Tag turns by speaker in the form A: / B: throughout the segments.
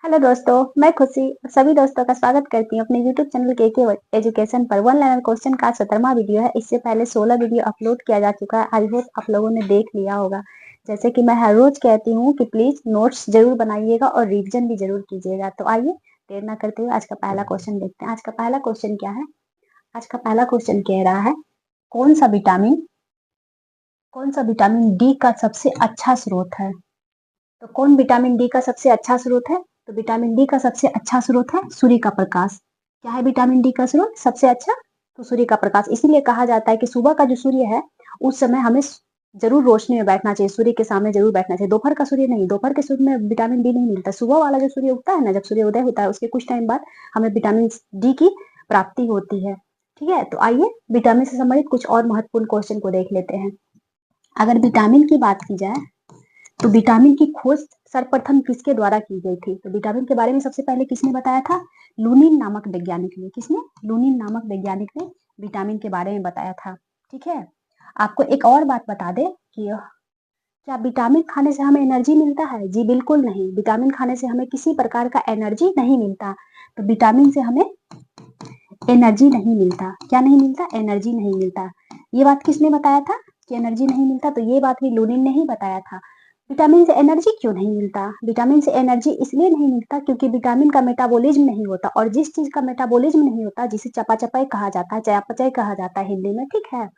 A: Hello दोस्तों, मैं खुशी सभी दोस्तों का स्वागत करती हूँ अपने यूट्यूब चैनल के एजुकेशन पर। वन लाइनर क्वेश्चन का 17वां वीडियो है। इससे पहले 16 वीडियो अपलोड किया जा चुका है। आई होप आप लोगों ने देख लिया होगा। जैसे कि मैं हर रोज कहती हूँ कि प्लीज नोट्स जरूर बनाइएगा और रिवीजन भी जरूर कीजिएगा। तो आइए देर ना करते हुए आज का पहला क्वेश्चन देखते हैं। आज का पहला क्वेश्चन क्या है? आज का पहला क्वेश्चन कह रहा है कौन सा विटामिन कौन सा विटामिन डी का सबसे अच्छा स्रोत है। तो कौन विटामिन डी का सबसे अच्छा स्रोत है? तो विटामिन डी का सबसे अच्छा स्रोत है सूर्य का प्रकाश। क्या है विटामिन डी का स्रोत सबसे अच्छा? तो सूर्य का प्रकाश। इसीलिए कहा जाता है कि सुबह का जो सूर्य है उस समय हमें जरूर रोशनी में बैठना चाहिए, सूर्य के सामने जरूर बैठना चाहिए। दोपहर का सूर्य नहीं, दोपहर के सूर्य में विटामिन डी नहीं मिलता। सुबह वाला जो सूर्य उगता है ना, जब सूर्य उदय होता है उसके कुछ टाइम बाद हमें विटामिन डी की प्राप्ति होती है। ठीक है, तो आइए विटामिन से संबंधित कुछ और महत्वपूर्ण क्वेश्चन को देख लेते हैं। अगर विटामिन की बात की जाए तो विटामिन की खोज सर्वप्रथम किसके द्वारा की गई थी? तो विटामिन के बारे में सबसे पहले किसने बताया था? लूनिन नामक वैज्ञानिक ने। किसने? लूनिन नामक वैज्ञानिक ने विटामिन के बारे में बताया था। ठीक है, आपको एक और बात बता दे कि क्या विटामिन खाने से हमें एनर्जी मिलता है? जी बिल्कुल नहीं, विटामिन खाने से हमें किसी प्रकार का एनर्जी नहीं मिलता। तो विटामिन से हमें एनर्जी नहीं मिलता। क्या नहीं मिलता? एनर्जी नहीं मिलता। ये बात किसने बताया था कि एनर्जी नहीं मिलता? तो ये बात भी लूनिन ने ही बताया था। विटामिन से एनर्जी क्यों नहीं मिलता? विटामिन से एनर्जी इसलिए नहीं मिलता क्योंकि विटामिन का मेटाबॉलिज्म नहीं होता, और जिस चीज का मेटाबॉलिज्म नहीं होता, जिसे चयापचय कहा जाता है, चयापचय कहा जाता है हिंदी में, ठीक है।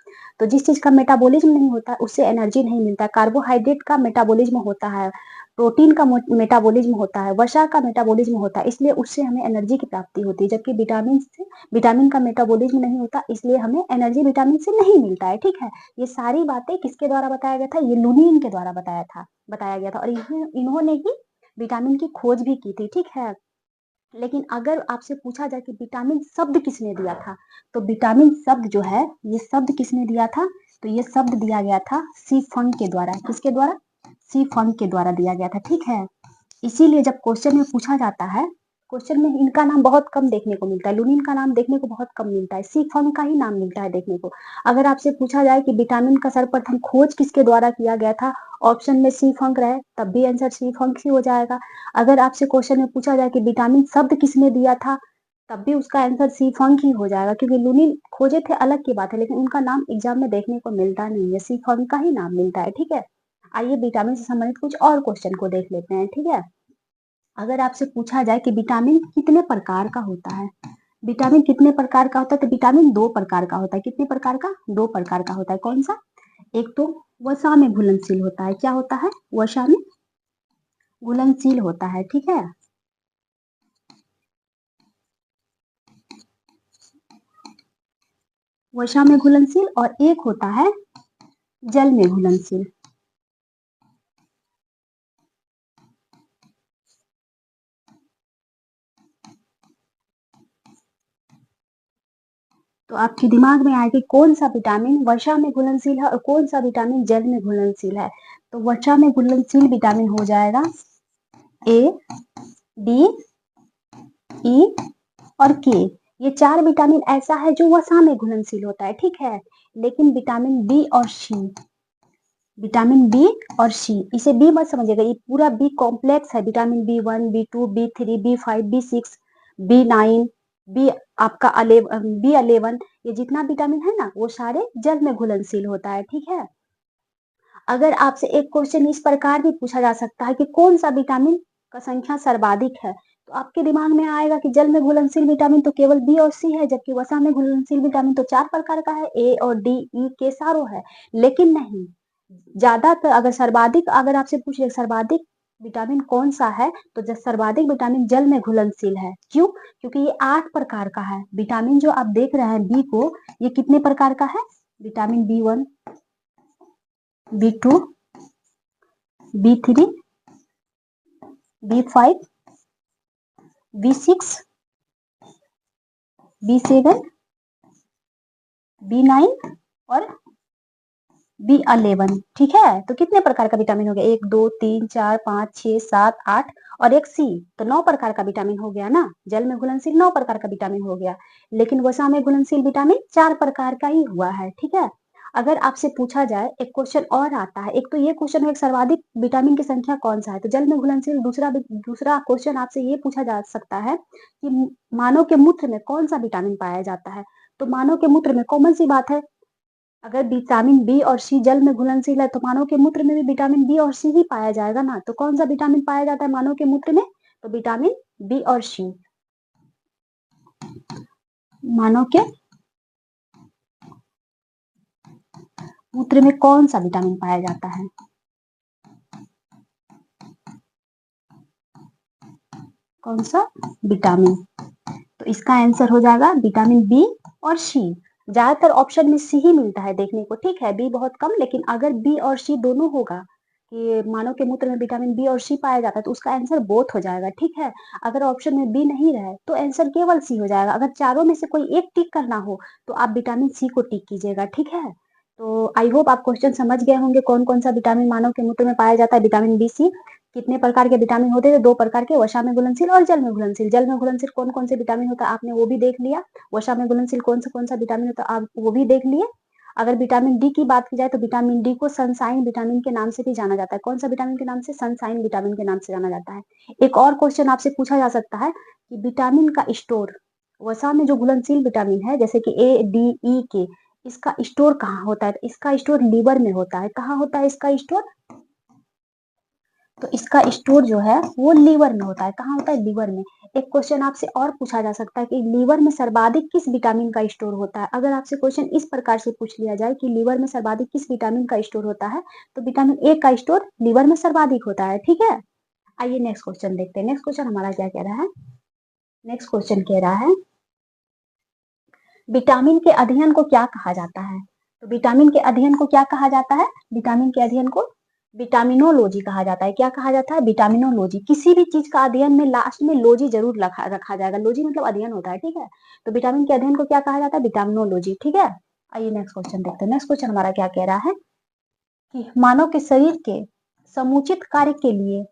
A: तो जिस चीज का मेटाबॉलिज्म नहीं होता उससे एनर्जी नहीं मिलता। कार्बोहाइड्रेट का मेटाबॉलिज्म होता है, प्रोटीन का मेटाबॉलिज्म होता है, वसा का मेटाबॉलिज्म होता है, इसलिए उससे हमें एनर्जी की प्राप्ति होती है। जबकि विटामिन का मेटाबॉलिज्म नहीं होता, इसलिए हमें एनर्जी विटामिन से नहीं मिलता है। ठीक है, ये सारी बातें किसके द्वारा बताया गया था? ये लुनिन के द्वारा बताया गया था, और इन्होंने ही विटामिन की खोज भी की थी। ठीक है, लेकिन अगर आपसे पूछा जाए कि विटामिन शब्द किसने दिया था, तो विटामिन शब्द जो है, ये शब्द किसने दिया था? तो ये शब्द दिया गया था सी फंग के द्वारा। किसके द्वारा? सी फंग के द्वारा दिया गया था। ठीक है, इसीलिए जब क्वेश्चन में पूछा जाता है, क्वेश्चन में इनका नाम बहुत कम देखने को मिलता है, लुनिन का नाम देखने को बहुत कम मिलता है, सी फंग का ही नाम मिलता है देखने को। अगर आपसे पूछा जाए कि विटामिन का सर्वप्रथम खोज किसके द्वारा किया गया था, ऑप्शन में सी फंग रहे, तब भी आंसर सी फंग ही हो जाएगा। अगर आपसे क्वेश्चन में पूछा जाए कि विटामिन शब्द किसने दिया था, तब भी उसका आंसर सी फंग ही हो जाएगा, क्योंकि लुनिन खोजे थे अलग की बात है, लेकिन उनका नाम एग्जाम में देखने को मिलता नहीं है, सी फंग का ही नाम मिलता है। ठीक है, आइए विटामिन से संबंधित कुछ और क्वेश्चन को देख लेते हैं। ठीक है, अगर आपसे पूछा जाए कि विटामिन कितने प्रकार का होता है, विटामिन कितने प्रकार का होता है, तो विटामिन दो प्रकार का होता है। कितने प्रकार का? दो प्रकार का होता है। कौन सा? एक तो वसा में घुलनशील होता है। क्या होता है? वसा में घुलनशील होता है। ठीक है, वसा में घुलनशील, और एक होता है जल में घुलनशील। तो आपके दिमाग में आए कि कौन सा विटामिन वसा में घुलनशील है और कौन सा विटामिन जल में घुलनशील है। तो वसा में घुलनशील विटामिन हो जाएगा ए, डी, ई और के। ये चार विटामिन ऐसा है जो वसा में घुलनशील होता है। ठीक है, लेकिन विटामिन बी और सी, विटामिन बी और सी, इसे बी मत समझिएगा, ये पूरा बी कॉम्प्लेक्स है। Vitamin B1, बी2, B3, B5, B6, बी9, B आपका 11, बी11, ये जितना विटामिन है ना वो सारे जल में घुलनशील होता है। ठीक है, अगर आपसे एक क्वेश्चन इस प्रकार भी पूछा जा सकता है कि कौन सा विटामिन का संख्या सर्वाधिक है, तो आपके दिमाग में आएगा कि जल में घुलनशील विटामिन तो केवल बी और सी है, जबकि वसा में घुलनशील विटामिन तो चार प्रकार का है, ए और डी, ई, के सारो है। लेकिन नहीं, ज्यादातर अगर सर्वाधिक अगर आपसे पूछे सर्वाधिक विटामिन कौन सा है, तो सर्वाधिक विटामिन जल में घुलनशील है। क्यों? क्योंकि ये 8 प्रकार का है। विटामिन जो आप देख रहे हैं बी को, ये कितने प्रकार का है? Vitamin B1, बी2, B3, B5, B6, बी7, बी9 और बी11। ठीक है, तो कितने प्रकार का विटामिन हो गया? 1, 2, 3, 4, 5, 6, 7, 8 और एक सी, तो 9 प्रकार का विटामिन हो गया ना। जल में घुलनशील 9 प्रकार का विटामिन हो गया, लेकिन वसा में घुलनशील विटामिन 4 प्रकार का ही हुआ है। ठीक है, अगर आपसे पूछा जाए एक क्वेश्चन और आता है, एक तो ये क्वेश्चन है सर्वाधिक विटामिन की संख्या कौन-सा है? तो जल में घुलनशील दूसरा क्वेश्चन आपसे ये पूछा जा सकता है कि मानव के मूत्र में कौन-सा विटामिन पाया जाता है? तो मानव के मूत्र में कॉमन सी बात है, अगर विटामिन बी और सी जल में घुलनशील है तो मानव के मूत्र में भी विटामिन बी और सी ही पाया जाएगा ना। तो कौन-सा विटामिन पाया जाता है मानव के मूत्र में? तो विटामिन बी और सी। मानव के मूत्र में कौन-सा विटामिन पाया जाता है? कौन-सा विटामिन? तो इसका आंसर हो जाएगा विटामिन बी और सी। ज़्यादातर ऑप्शन में सी ही मिलता है देखने को, ठीक है? बी बहुत कम, लेकिन अगर बी और सी दोनों होगा कि मानव के मूत्र में विटामिन बी और सी पाया जाता है, तो उसका आंसर बोथ हो जाएगा, ठीक है? अगर ऑप्शन में बी नहीं रहे, तो आंसर केवल सी हो जाएगा। अगर चारों में से कोई एक टिक करना हो, तो आप विटामिन सी को टिक कीजिएगा, ठीक है? तो आई होप आप क्वेश्चन समझ गए होंगे कौन-कौन सा विटामिन मानव के मूत्र में पाया जाता है, विटामिन बी, सी। कितने प्रकार के विटामिन होते हैं? 2 प्रकार के, वसा में घुलनशील और जल में घुलनशील। जल में घुलनशील कौन-कौन से विटामिन होता है आपने वो भी देख लिया। वसा में घुलनशील कौन-सा विटामिन होता है आप वो भी देख लिए। अगर विटामिन डी की बात की जाए तो विटामिन डी को सनशाइन विटामिन के नाम से भी जाना जाता है। कौन-सा विटामिन के नाम से? सनशाइन विटामिन के नाम से जाना जाता है। एक और क्वेश्चन आपसे पूछा जा सकता है कि विटामिन का स्टोर, वसा में जो घुलनशील विटामिन है जैसे कि ए, डी, ई के, इसका स्टोर कहाँ होता है? इसका स्टोर लिवर में होता है। कहाँ होता है इसका स्टोर? तो इसका स्टोर जो है वो लीवर में होता है। कहाँ होता है? लीवर में। एक क्वेश्चन आपसे और पूछा जा सकता है कि लीवर में सर्वाधिक किस विटामिन का स्टोर होता है? अगर आपसे क्वेश्चन इस प्रकार से पूछ लिया जाए कि लीवर में सर्वाधिक किस विटामिन का स्टोर होता है, तो विटामिन ए का स्टोर लीवर में सर्वाधिक होता है, ठीक है? आइए नेक्स्ट क्वेश्चन देखते हैं। नेक्स्ट क्वेश्चन हमारा क्या कह रहा है? नेक्स्ट क्वेश्चन कह रहा है विटामिन के अध्ययन को क्या कहा जाता है? तो विटामिन के अध्ययन को क्या कहा जाता है? विटामिन के अध्ययन को विटामिनोलॉजी कहा जाता है। क्या कहा जाता है? विटामिनोलॉजी। किसी भी चीज का अध्ययन में लास्ट में लॉजी जरूर रखा जाएगा। लॉजी मतलब अध्ययन होता है, ठीक है? तो विटामिन के अध्ययन को क्या कहा जाता है? विटामिनोलॉजी, ठीक है? आइए नेक्स्ट क्वेश्चन देखते हैं। नेक्स्ट क्वेश्चन हमारा क्या कह रहा है कि मानव के शरीर के समुचित कार्य के लिए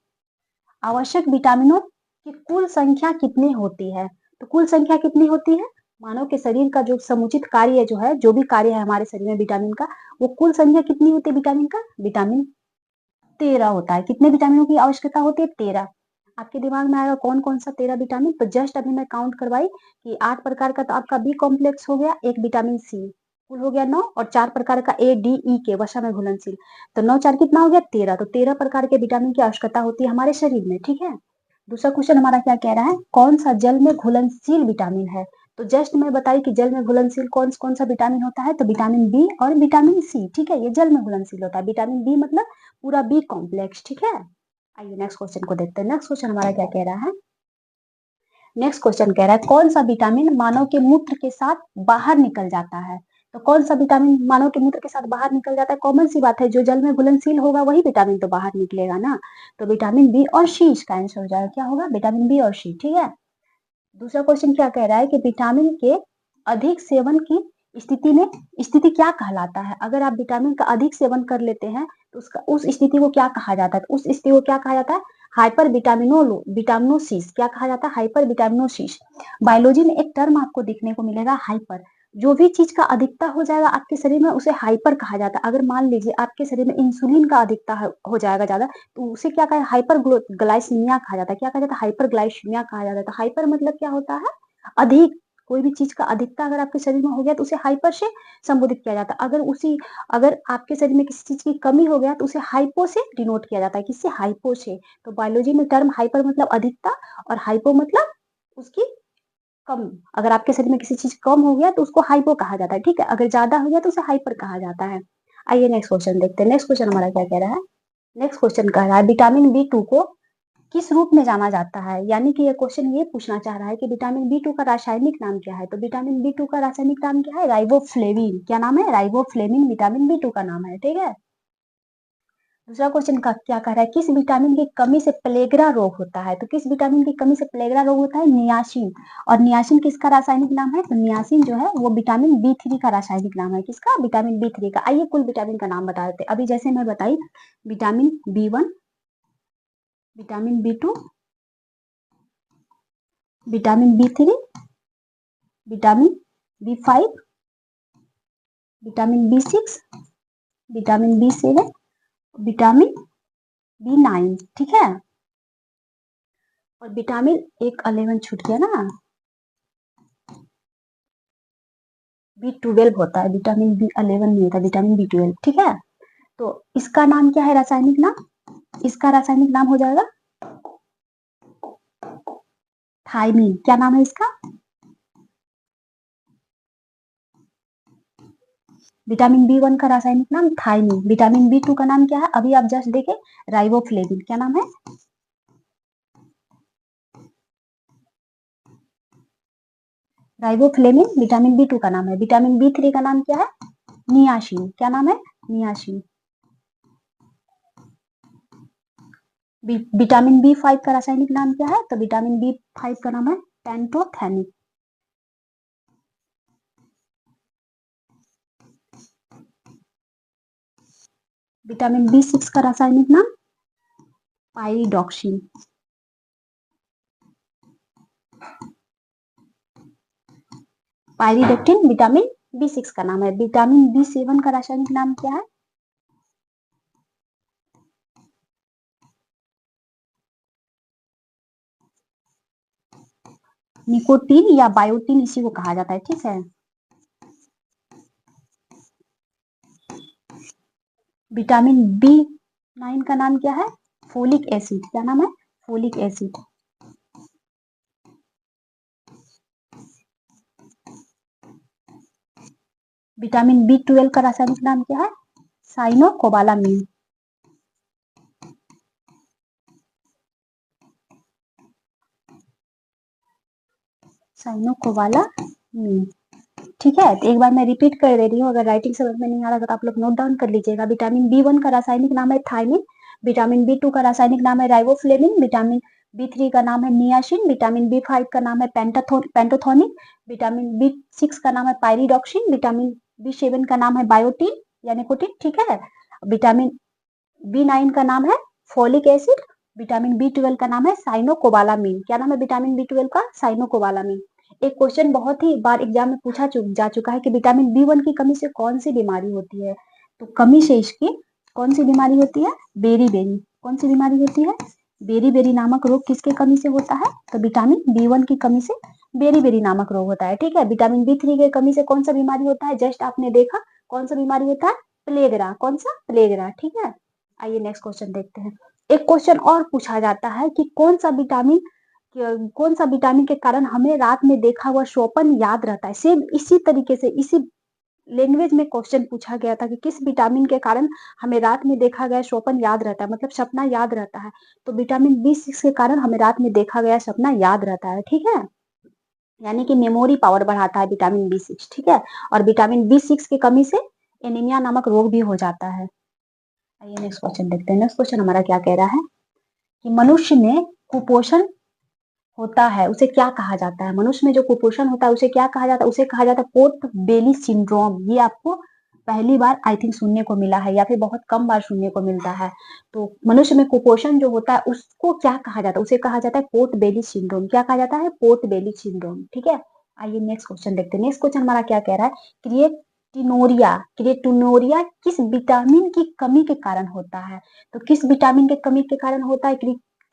A: आवश्यक विटामिनों की कुल संख्या कितनी होती है? तो कुल संख्या कितनी होती है? मानव के शरीर का जो समुचित कार्य जो है, जो भी कार्य है हमारे शरीर में विटामिन का, वो कुल संख्या कितनी होती है विटामिन का? विटामिन 13 होता है। कितने विटामिनों की आवश्यकता होती है? 13। आपके दिमाग में आएगा कौन-कौन सा 13 विटामिन? तो जस्ट अभी मैं काउंट करवाई कि 8 प्रकार का तो आपका बी कॉम्प्लेक्स हो गया, एक विटामिन सी, कुल हो गया 9 और 4 प्रकार का ए, डी, ई के वसा में घुलनशील। तो 9 4 कितना हो गया? 13। तो 13 प्रकार के विटामिन की आवश्यकता होती है हमारे शरीर में, ठीक है? दूसरा क्वेश्चन हमारा क्या कह रहा है? कौन सा जल में घुलनशील विटामिन है? तो जस्ट मैं बताई कि जल में घुलनशील कौन सा विटामिन होता है? तो विटामिन बी और विटामिन सी, ठीक है? ये जल में घुलनशील होता है। विटामिन बी मतलब पूरा बी कॉम्प्लेक्स, ठीक है? आइए नेक्स्ट क्वेश्चन को देखते हैं। नेक्स्ट क्वेश्चन हमारा क्या कह रहा है? नेक्स्ट क्वेश्चन कह रहा है कौन सा विटामिन मानव के मूत्र के साथ बाहर निकल जाता है? तो कौन सा विटामिन मानव के मूत्र के साथ बाहर निकल जाता है? कॉमन सी बात है, जो जल में घुलनशील होगा वही विटामिन तो बाहर निकलेगा ना। तो विटामिन बी और सी इसका आंसर हो जाएगा। क्या होगा? विटामिन बी और सी, ठीक है? दूसरा क्वेश्चन क्या कह रहा है कि विटामिन के अधिक सेवन की स्थिति क्या कहलाता है? अगर आप विटामिन का अधिक सेवन कर लेते हैं तो उसका उस स्थिति को क्या कहा जाता है? तो उस स्थिति को क्या कहा जाता है? Hyper vitaminosis. क्या कहा जाता है? Hyper vitaminosis. बायोलॉजी में एक टर्म आपको देखने को मिलेगा हाइपर। जो भी चीज का अधिकता हो जाएगा आपके शरीर में उसे हाइपर कहा जाता है। अगर मान लीजिए आपके शरीर में इंसुलिन का अधिकता हो जाएगा ज्यादा, तो उसे क्या कहा? हाइपर ग्लाइसीमिया कहा जाता है। क्या कहा जाता है? हाइपर ग्लाइसीमिया कहा जाता है। तो हाइपर मतलब क्या होता है? अधिक। कोई भी चीज का अधिकता अगर आपके शरीर में हो गया तो उसे हाइपर से संबोधित किया जाता है। अगर आपके शरीर में किसी चीज की कमी हो गया तो उसे हाइपो से डिनोट किया जाता है। किससे? हाइपो से। तो बायोलॉजी में टर्म हाइपर मतलब अधिकता और हाइपो मतलब उसकी कम। अगर आपके शरीर में किसी चीज कम हो गया तो उसको हाइपो कहा जाता है, ठीक है? अगर ज्यादा हो गया तो उसे हाइपर कहा जाता है। आइए नेक्स्ट क्वेश्चन देखते हैं। नेक्स्ट क्वेश्चन हमारा क्या कह रहा है? नेक्स्ट क्वेश्चन कह रहा है विटामिन बी टू को किस रूप में जाना जाता है? यानी कि ये क्वेश्चन ये पूछना चाह रहा है कि विटामिन बी टू का रासायनिक नाम क्या है? तो विटामिन बी टू का रासायनिक नाम क्या है? राइबोफ्लेविन। क्या नाम है? राइबोफ्लेविन विटामिन बी टू का नाम है, ठीक है? दूसरा क्वेश्चन का क्या कह रहा है? किस विटामिन की कमी से प्लेगरा रोग होता है? तो किस विटामिन की कमी से प्लेगरा रोग होता है? नियासिन। और नियासिन किसका रासायनिक नाम है? तो नियासिन जो है वो विटामिन बी थ्री का रासायनिक नाम है। किसका? विटामिन बी थ्री का। आइए कुल विटामिन का नाम बता देते हैं। अभी जैसे मैं बताई vitamin B one, vitamin B two, vitamin B three, vitamin B five, vitamin B6, vitamin B7, vitamin B9, ठीक है। और विटामिन एक 11 छूट गया ना, B12 होता है, विटामिन B11 नहीं होता, विटामिन B12, ठीक है। तो इसका नाम क्या है, रासायनिक नाम? इसका रासायनिक नाम हो जाएगा थायमीन। क्या नाम है इसका? विटामिन B1 का रासायनिक नाम थायमीन। विटामिन B2 का नाम क्या है, अभी आप जस्ट देखे, राइबोफ्लेविन। क्या नाम है? राइबोफ्लेविन विटामिन B2 का नाम है। विटामिन B3 का नाम क्या है? नियासिन। क्या नाम है? नियासिन। विटामिन B5 का रासायनिक नाम क्या है? तो विटामिन B5 का नाम है पेंटोथेनिक। विटामिन B6 का रासायनिक नाम पाइरिडॉक्सिन। पाइरिडॉक्सिन विटामिन B6 का नाम है। विटामिन B7 का रासायनिक नाम क्या है? निकोटीन या बायोटीन, इसी को कहा जाता है, ठीक है। विटामिन B9 का नाम क्या है? Folic acid. क्या नाम है? Folic acid. विटामिन B12 का रासायनिक नाम क्या है? साइनोकोबालामीन। साइनोकोबालामीन, ठीक है। तो एक बार मैं रिपीट कर दे रही हूँ, अगर राइटिंग समझ में नहीं आ रहा तो आप लोग नोट डाउन कर लीजिएगा। विटामिन B1 का रासायनिक नाम है थायमिन। विटामिन B2 का रासायनिक नाम है राइबोफ्लेविन। विटामिन B3 का नाम है नियासिन। विटामिन B5 का नाम है पेंटोथोनिक। विटामिन B6 का नाम है पाइरिडॉक्सिन। विटामिन B7 का नाम है बायोटीन या निकोटीन, ठीक है। विटामिन B9 का नाम है फोलिक एसिड। विटामिन B12 का नाम है साइनोकोबालामीन। क्या नाम है विटामिन B12 का? साइनोकोबालामीन। एक क्वेश्चन बहुत ही बार एग्जाम में पूछा जा चुका है कि विटामिन B1 की कमी से कौन सी बीमारी होती है? तो कमी से इसकी कौन सी बीमारी होती है? बेरी। कौन सी बीमारी होती है? बेरी नामक रोग किसके कमी से होता है? तो विटामिन B1 की कमी से बेरी नामक रोग होता है, ठीक है। विटामिन B3 की कमी से कौन सा बीमारी होता है? जस्ट आपने देखा, कौन सा बीमारी होता है? प्लेगरा। कौन सा? प्लेगरा, ठीक है। आइए नेक्स्ट क्वेश्चन देखते हैं। एक क्वेश्चन और पूछा जाता है कि कौन सा विटामिन के कारण हमें रात में देखा हुआ स्वप्न याद रहता है? सेम इसी तरीके से, इसी लैंग्वेज में क्वेश्चन पूछा गया था कि किस विटामिन के कारण हमें रात में देखा गया स्वप्न याद रहता है, मतलब सपना याद रहता है। तो विटामिन B6 के कारण हमें रात में देखा गया सपना याद रहता है, ठीक है। यानी कि मेमोरी पावर बढ़ाता है विटामिन B6, ठीक है। और विटामिन B6 की कमी से एनीमिया नामक रोग भी हो जाता है। आइए नेक्स्ट क्वेश्चन देखते हैं। नेक्स्ट क्वेश्चन हमारा क्या कह रहा है कि मनुष्य में कुपोषण होता है उसे क्या कहा जाता है? मनुष्य में जो कुपोषण होता है उसे क्या कहा जाता है? उसे कहा जाता है पोर्ट बेली सिंड्रोम। ये आपको पहली बार आई थिंक सुनने को मिला है या फिर बहुत कम बार सुनने को मिलता है। तो मनुष्य में कुपोषण जो होता है उसको क्या कहा जाता है? उसे कहा जाता है पोर्ट बेली सिंड्रोम। क्या कहा जाता है? पोर्ट बेली सिंड्रोम, ठीक है। आइए नेक्स्ट क्वेश्चन देखते हैं। नेक्स्ट क्वेश्चन हमारा क्या कह रहा है? क्रिएटिनोरिया किस विटामिन की कमी के कारण होता है? तो किस विटामिन के कमी के कारण होता है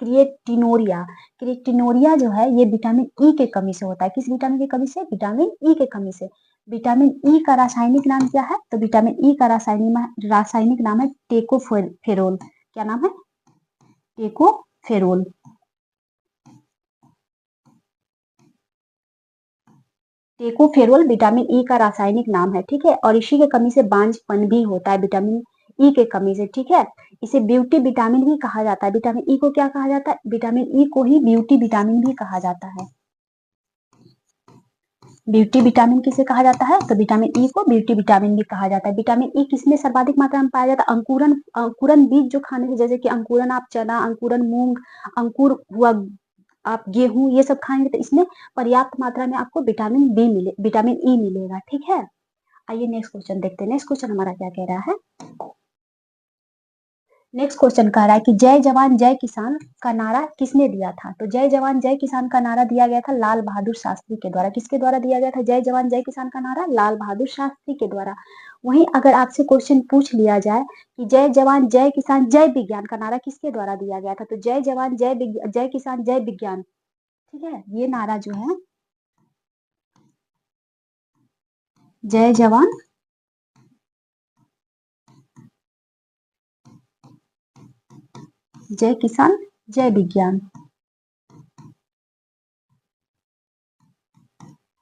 A: क्रिएटिनोरिया? क्रिएटिनोरिया जो है ये विटामिन ई के कमी से होता है। किस विटामिन की कमी से? विटामिन ई के कमी से। विटामिन ई का रासायनिक नाम क्या है? तो विटामिन ई का रासायनिक नाम है टेकोफेरोल। क्या नाम है? टेकोफेरोल। टेकोफेरोल विटामिन ई का रासायनिक नाम है, ठीक है। और इसी के कमी से बांझपन भी होता है, विटामिन ई के कमी से, ठीक है। इसे ब्यूटी विटामिन भी कहा जाता है। विटामिन ई को क्या कहा जाता है? विटामिन ई को ही ब्यूटी विटामिन भी कहा जाता है। ब्यूटी विटामिन किसे कहा जाता है? तो विटामिन ई को ब्यूटी विटामिन भी कहा जाता है। विटामिन ई किसमें सर्वाधिक मात्रा में पाया जाता है? अंकुरन बीज जो खाने से, जैसे कि अंकुरन आप चना, अंकुरन मूंग, अंकुर हुआ आप गेहूं, ये सब खाएंगे तो इसमें पर्याप्त मात्रा में आपको विटामिन ई मिलेगा, ठीक है। आइए नेक्स्ट क्वेश्चन देखते हैं। नेक्स्ट क्वेश्चन हमारा क्या कह रहा है? नेक्स्ट क्वेश्चन कह रहा है कि जय जवान जय किसान का नारा किसने दिया था? तो जय जवान जय किसान का नारा दिया गया था लाल बहादुर शास्त्री के द्वारा। किसके द्वारा दिया गया था जय जवान जय किसान का नारा? लाल बहादुर शास्त्री के द्वारा। वहीं अगर आपसे क्वेश्चन पूछ लिया जाए कि जय जवान जय किसान जय विज्ञान का नारा किसके द्वारा दिया गया था? तो जय जवान जय किसान जय विज्ञान, ठीक है, ये नारा जो है जय जवान जय किसान जय विज्ञान,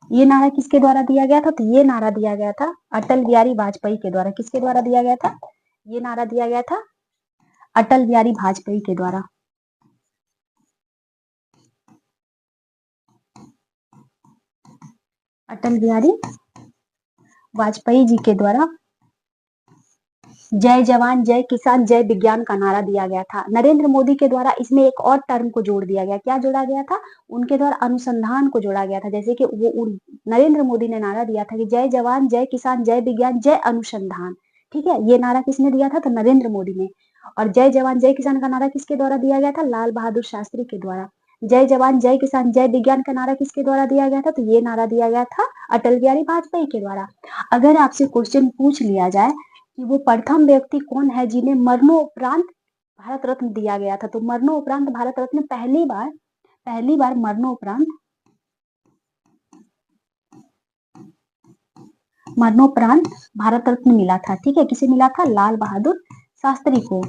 A: ये नारा किसके द्वारा दिया गया था? तो ये नारा दिया गया था अटल बिहारी वाजपेयी के द्वारा। किसके द्वारा दिया गया था? ये नारा दिया गया था अटल बिहारी वाजपेयी के द्वारा। अटल बिहारी वाजपेयी जी के द्वारा जय जवान जय किसान जय विज्ञान का नारा दिया गया था। नरेंद्र मोदी के द्वारा इसमें एक और टर्म को जोड़ दिया गया। क्या जोड़ा गया था? उनके द्वारा अनुसंधान को जोड़ा गया था। जैसे कि नरेंद्र मोदी ने नारा दिया था कि जय जवान जय किसान जय विज्ञान जय अनुसंधान, ठीक है, ये नारा किसने दिया था? तो नरेंद्र मोदी ने। और जय जवान जय किसान का नारा किसके द्वारा दिया गया था? लाल बहादुर शास्त्री के द्वारा। जय जवान जय किसान जय विज्ञान का नारा किसके द्वारा दिया गया था? तो ये नारा दिया गया था अटल बिहारी वाजपेयी के द्वारा। अगर आपसे क्वेश्चन पूछ लिया जाए कि वो प्रथम व्यक्ति कौन है जिन्हें मरणोपरांत भारत रत्न दिया गया था? तो मरणोपरांत भारत रत्न पहली बार मरणोपरांत भारत रत्न मिला था, ठीक है, किसे मिला था? लाल बहादुर शास्त्री को।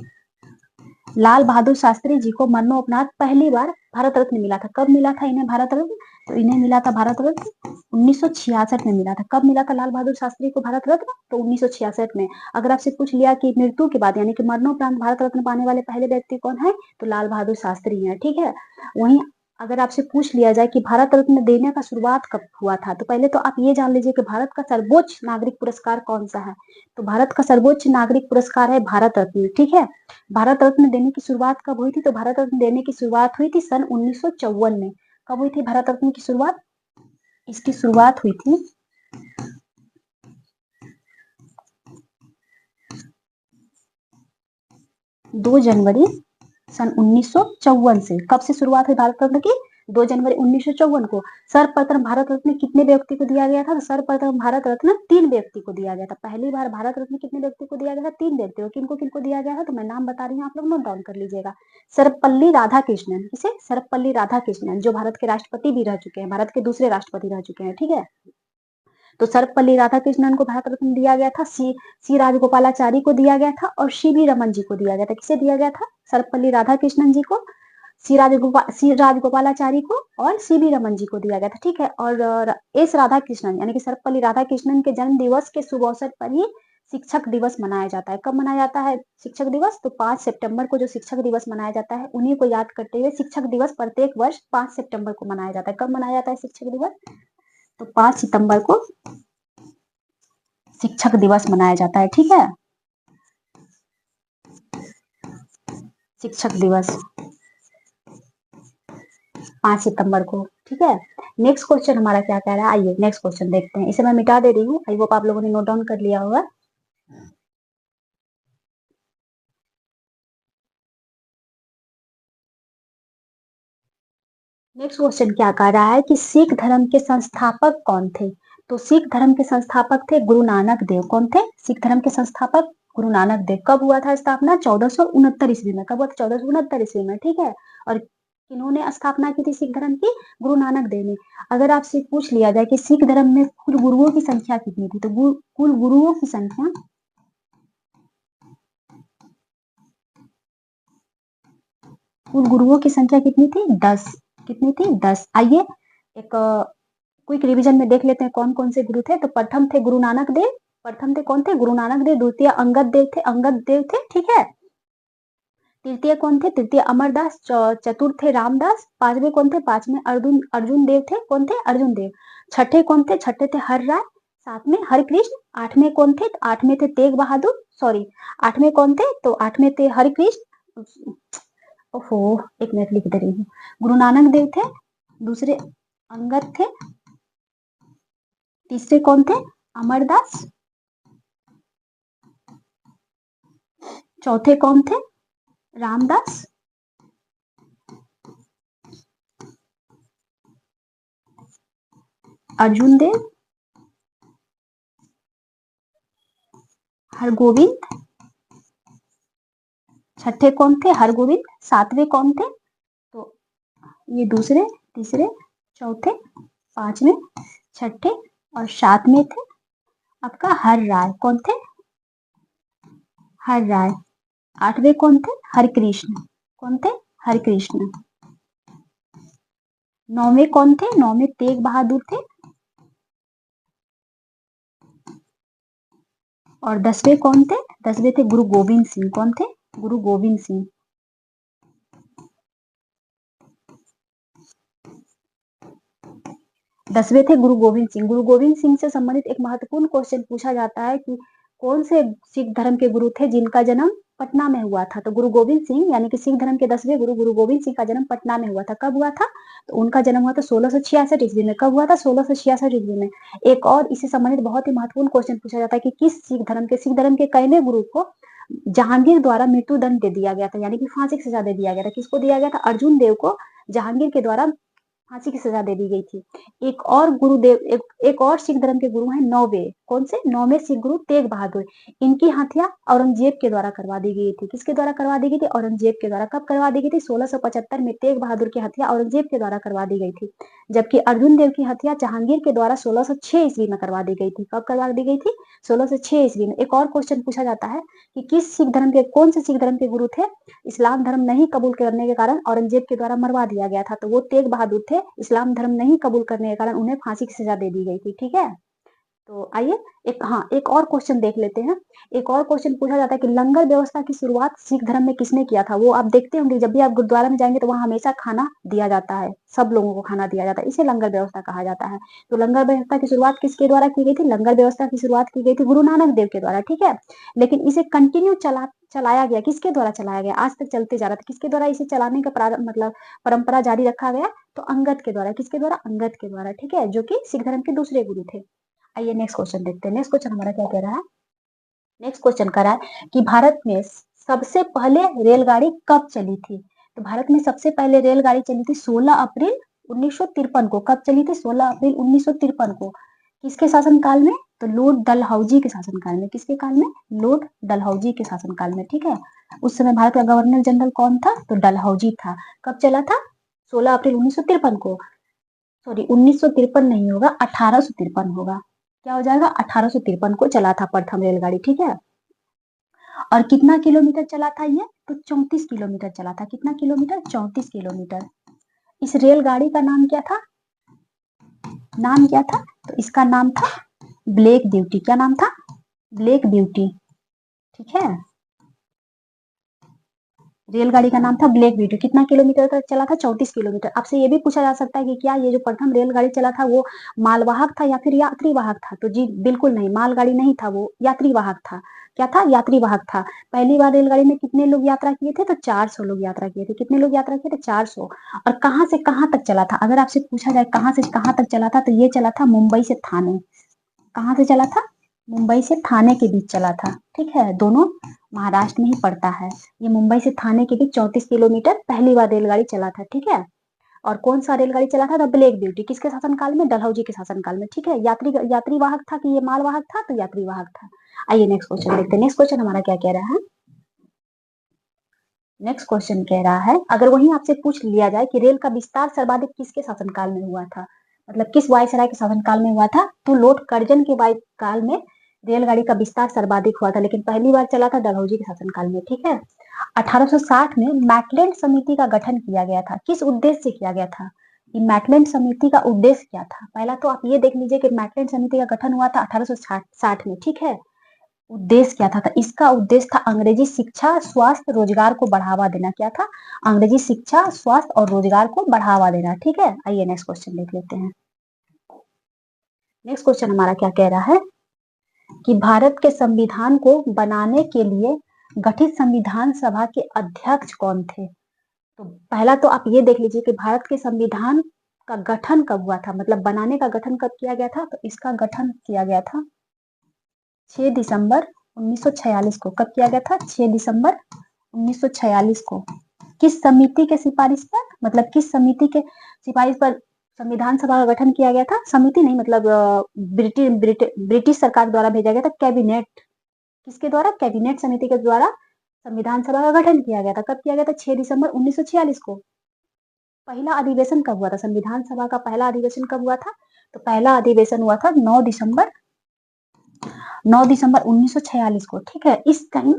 A: लाल बहादुर शास्त्री जी को मरणोपरांत पहली बार भारत रत्न मिला था। कब मिला था इन्हें भारत रत्न? तो इन्हें मिला था भारत रत्न 1966 में मिला था। कब मिला था लाल बहादुर शास्त्री को भारत रत्न? तो 1966 में। अगर आपसे पूछ लिया कि मृत्यु के बाद यानी कि मरणोपरांत भारत रत्न पाने वाले पहले व्यक्ति कौन है? तो लाल बहादुर शास्त्री हैं, ठीक है। वहीं अगर आपसे पूछ लिया जाए कि भारत रत्न देने का शुरुआत कब हुआ था? तो पहले तो आप ये जान लीजिए कि भारत का सर्वोच्च नागरिक पुरस्कार कौन सा है? तो भारत का सर्वोच्च नागरिक पुरस्कार है भारत रत्न, ठीक है। भारत रत्न देने की शुरुआत कब हुई थी? तो भारत रत्न देने की शुरुआत हुई थी सन 1954 में। कब हुई थी भारत रत्न की शुरुआत? इसकी शुरुआत हुई थी 2 जनवरी सन 1954 से। कब से शुरुआत हुई भारत रत्न की? 2 जनवरी 1954 को। सर्वप्रथम भारत रत्न कितने व्यक्ति को दिया गया था? सर्वप्रथम भारत रत्न 3 व्यक्ति को दिया गया था। पहली बार भारत रत्न कितने व्यक्ति को दिया गया था? 3 व्यक्ति को। किनको किनको दिया गया था? तो मैं नाम बता रही हूँ, आप लोग नोट डाउन कर लीजिएगा। सर्वपल्ली राधाकृष्णन, किसे? सर्वपल्ली राधाकृष्णन, जो भारत के राष्ट्रपति भी रह चुके हैं, भारत के दूसरे राष्ट्रपति रह चुके हैं, ठीक है। तो सर्वपल्ली राधाकृष्णन को भारत रत्न दिया गया था। सी राजगोपालाचारी को दिया गया था और सी वी रमन जी को दिया गया था। किसे दिया गया था? सर्वपल्ली राधाकृष्णन जी को, सी राजगोपालाचारी को और सी वी रमन जी को दिया गया था, ठीक है। और एस राधाकृष्णन यानी कि सर्वपल्ली राधाकृष्णन के जन्म दिवस के शुभ अवसर पर ही शिक्षक दिवस मनाया जाता है। कब मनाया जाता है शिक्षक दिवस? तो 5 सितंबर को जो शिक्षक दिवस मनाया जाता है, उन्हीं को याद करते हुए शिक्षक दिवस प्रत्येक वर्ष 5 सितंबर को मनाया जाता है। कब मनाया जाता है शिक्षक दिवस? तो 5 सितंबर को शिक्षक दिवस मनाया जाता है, ठीक है। शिक्षक दिवस 5 सितंबर को, ठीक है। नेक्स्ट क्वेश्चन हमारा क्या कह रहा है, आइए नेक्स्ट क्वेश्चन देखते हैं। इसे मैं मिटा दे रही हूँ, आई होप आप लोगों ने नोट डाउन कर लिया होगा। नेक्स्ट क्वेश्चन क्या कह रहा है कि सिख धर्म के संस्थापक कौन थे? तो सिख धर्म के संस्थापक थे गुरु नानक देव। कौन थे सिख धर्म के संस्थापक? गुरु नानक देव। कब हुआ था स्थापना? 1469 ईस्वी में। कब हुआ था? 1469 ईस्वी में, ठीक है। और किन्होंने स्थापना की थी सिख धर्म की? गुरु नानक देव ने। अगर आपसे पूछ लिया जाए कि सिख धर्म में कुल गुरुओं की संख्या कितनी थी? तो कुल गुरुओं की संख्या कितनी थी? 10। कितनी थी? 10। आइए एक क्विक रिवीजन में देख लेते हैं कौन कौन से गुरु थे। तो प्रथम थे गुरु नानक देव। प्रथम थे कौन थे? गुरु नानक देव। द्वितीय अंगद देव थे, ठीक है। तृतीय कौन थे? तृतीय अमरदास। चतुर्थ थे रामदास। पांचवें कौन थे? पांचवें अर्जुन अर्जुन देव थे। कौन थे? अर्जुन देव। छठे कौन थे? छठे थे हर राय। सातवें हर कृष्ण। आठवें कौन थे? आठवें थे तेग बहादुर, सॉरी। आठवें कौन थे? तो आठवें थे हरि कृष्ण। ओहो, एक मिनट लिख दे रही हूँ। गुरु नानक देव थे, दूसरे अंगद थे, तीसरे कौन थे? अमरदास। चौथे कौन थे? रामदास, अर्जुन देव, हरगोविंद, छठे कौन थे? हरगोविंद। सातवें कौन थे? तो ये दूसरे, तीसरे, चौथे, पांचवें, छठे और सातवें थे आपका हर राय। कौन थे? हर राय। आठवें कौन थे? हरिकृष्ण। कौन थे? हरिकृष्ण। नौवें कौन थे? नौवें तेग बहादुर थे। और 10वें कौन थे? 10वें थे गुरु गोविंद सिंह। कौन थे? गुरु गोविंद सिंह। दसवें थे गुरु गोविंद सिंह। गुरु गोविंद सिंह से संबंधित एक महत्वपूर्ण क्वेश्चन पूछा जाता है कि कौन से सिख धर्म के गुरु थे जिनका जन्म पटना में हुआ था? तो गुरु गोविंद सिंह यानी कि सिख धर्म के 10वें गुरु गुरु गोविंद सिंह का जन्म पटना में हुआ था। कब हुआ था? तो उनका जन्म हुआ था 1666 ईस्वी में। कब हुआ था? 1666 ईस्वी में। एक और इससे संबंधित बहुत ही महत्वपूर्ण क्वेश्चन पूछा जाता है कि किस सिख धर्म के कहने गुरु को जहांगीर द्वारा मृत्यु दंड दे दिया गया था, यानी कि फांसी की सजा दे दिया गया था? किसको दिया गया था? अर्जुन देव को जहांगीर के द्वारा फांसी की सजा दे दी गई थी। एक और सिख धर्म के गुरु हैं नौवे। कौन से? नौवे सिख गुरु तेग बहादुर। इनकी हत्या औरंगजेब के द्वारा करवा दी गई थी। किसके द्वारा करवा दी गई थी? औरंगजेब के द्वारा। कब करवा दी गई थी? 1675 में तेग बहादुर की हत्या औरंगजेब के द्वारा करवा दी गई थी। जबकि अर्जुन देव की हत्या जहांगीर के द्वारा 1606 ईस्वी में करवा दी गई थी। कब करवा दी गई थी? 1606 ईस्वी में। एक और क्वेश्चन पूछा जाता है कि कौन से सिख धर्म के गुरु थे इस्लाम धर्म नहीं कबूल करने के कारण औरंगजेब के द्वारा मरवा दिया गया था? तो वो तेग बहादुर थे। इस्लाम धर्म नहीं कबूल करने के कारण उन्हें फांसी की सजा दे दी गई थी। ठीक है, तो आइए एक और क्वेश्चन देख लेते हैं। एक और क्वेश्चन पूछा जाता है कि लंगर व्यवस्था की शुरुआत सिख धर्म में किसने किया था? वो आप देखते होंगे जब भी आप गुरुद्वारा में जाएंगे तो वहां हमेशा खाना दिया जाता है, सब लोगों को खाना दिया जाता है, इसे लंगर व्यवस्था कहा जाता है। तो लंगर व्यवस्था की शुरुआत किसके द्वारा की गई थी? लंगर व्यवस्था की शुरुआत की गई थी गुरु नानक देव के द्वारा। ठीक है, लेकिन इसे कंटिन्यू चलाया गया। किसके द्वारा चलाया गया? आज तक चलते जा रहा था। किसके द्वारा इसे चलाने का प्रारंभ मतलब परंपरा जारी रखा गया? तो अंगद के द्वारा। किसके द्वारा? अंगद के द्वारा। ठीक है, जो कि सिख धर्म के दूसरे गुरु थे। आइए नेक्स्ट क्वेश्चन देखते हैं। नेक्स्ट क्वेश्चन हमारा क्या कह रहा है? नेक्स्ट क्वेश्चन कह रहा है कि भारत में सबसे पहले रेलगाड़ी कब चली थी? तो भारत में सबसे पहले रेलगाड़ी चली थी 16 अप्रैल 1953 को। कब चली थी? 16 अप्रैल 1953 को। किसके शासनकाल में? तो लॉर्ड डलहौजी के शासनकाल में। किसके काल में? लॉर्ड डलहौजी के शासनकाल में। ठीक है, उस समय भारत का गवर्नर जनरल कौन था? तो डलहौजी था। कब चला था? 16 अप्रैल 1953 को। सॉरी 1953 नहीं होगा, 1853 होगा। क्या हो जाएगा? 1853 को चला था प्रथम रेलगाड़ी। ठीक है, और कितना किलोमीटर चला था ये? तो 34 किलोमीटर चला था। कितना किलोमीटर? 34 किलोमीटर। इस रेलगाड़ी का नाम क्या था? नाम क्या था? तो इसका नाम था ब्लैक ब्यूटी। क्या नाम था? Black beauty. ठीक है, रेलगाड़ी का नाम था ब्लैक ब्यूटी। कितना किलोमीटर तक चला था? 34 किलोमीटर। आपसे ये भी पूछा जा सकता है कि क्या ये जो प्रथम रेलगाड़ी चला था वो मालवाहक था या फिर यात्री वाहक था? तो जी बिल्कुल नहीं, मालगाड़ी नहीं था, वो यात्री वाहक था। क्या था? यात्री वाहक था। पहली बार रेलगाड़ी में कितने लोग यात्रा किए थे? तो 400 लोग यात्रा किए थे। कितने लोग यात्रा किए थे? 400। और कहाँ से कहाँ तक चला था? अगर आपसे पूछा जाए कहाँ से कहाँ तक चला था, तो ये चला था मुंबई से थाने। कहाँ से चला था? मुंबई से थाने के बीच चला था। ठीक है, दोनों महाराष्ट्र में ही पड़ता है। ये मुंबई से थाने के बीच 34 किलोमीटर पहली बार रेलगाड़ी चला था। ठीक है, और कौन सा रेलगाड़ी चला था? The black beauty. किसके शासनकाल में? डलहौजी के शासनकाल में। ठीक है, यात्री वाहक था कि ये माल वाहक था? तो यात्री वाहक था। आइए नेक्स्ट क्वेश्चन देखते हैं। नेक्स्ट क्वेश्चन हमारा क्या कह रहा है? नेक्स्ट क्वेश्चन कह रहा है अगर वही आपसे पूछ लिया जाए कि रेल का विस्तार सर्वाधिक किसके शासनकाल में हुआ था, मतलब किस वायसराय के शासनकाल में हुआ था? तो लॉर्ड कर्जन के काल में रेलगाड़ी का विस्तार सर्वाधिक हुआ था, लेकिन पहली बार चला था डलहौजी के शासनकाल में। ठीक है, 1860 में मैकलैंड समिति का गठन किया गया था। किस उद्देश्य से किया गया था? मैकलैंड समिति का उद्देश्य क्या था? पहला तो आप ये देख लीजिए कि मैकलैंड समिति का गठन हुआ था 1860 में। ठीक है, उद्देश्य क्या था? तो इसका उद्देश्य था अंग्रेजी शिक्षा, स्वास्थ्य, रोजगार को बढ़ावा देना। क्या था? अंग्रेजी शिक्षा, स्वास्थ्य और रोजगार को बढ़ावा देना। ठीक है, आइए नेक्स्ट क्वेश्चन देख लेते हैं। नेक्स्ट क्वेश्चन हमारा क्या कह रहा है कि भारत के संविधान को बनाने के लिए गठित संविधान सभा के अध्यक्ष कौन थे? तो पहला तो आप ये देख लीजिए कि भारत के संविधान का गठन कब हुआ था, मतलब बनाने का गठन कब किया गया था? तो इसका गठन किया गया था 6 दिसंबर 1946 को। कब किया गया था? 6 दिसंबर 1946 को किस समिति के सिफारिश पर, मतलब किस समिति के सिफारिश पर संविधान सभा का गठन किया गया था? समिति नहीं, मतलब ब्रिटिश सरकार द्वारा भेजा गया था। कैबिनेट, किसके द्वारा? कैबिनेट समिति के द्वारा संविधान सभा का गठन किया गया था। कब किया गया था? 6 दिसंबर 1946 को। पहला अधिवेशन कब हुआ था? संविधान सभा का पहला अधिवेशन कब हुआ था? तो पहला अधिवेशन हुआ था 9 दिसंबर 1946 को। ठीक है, इस टाइम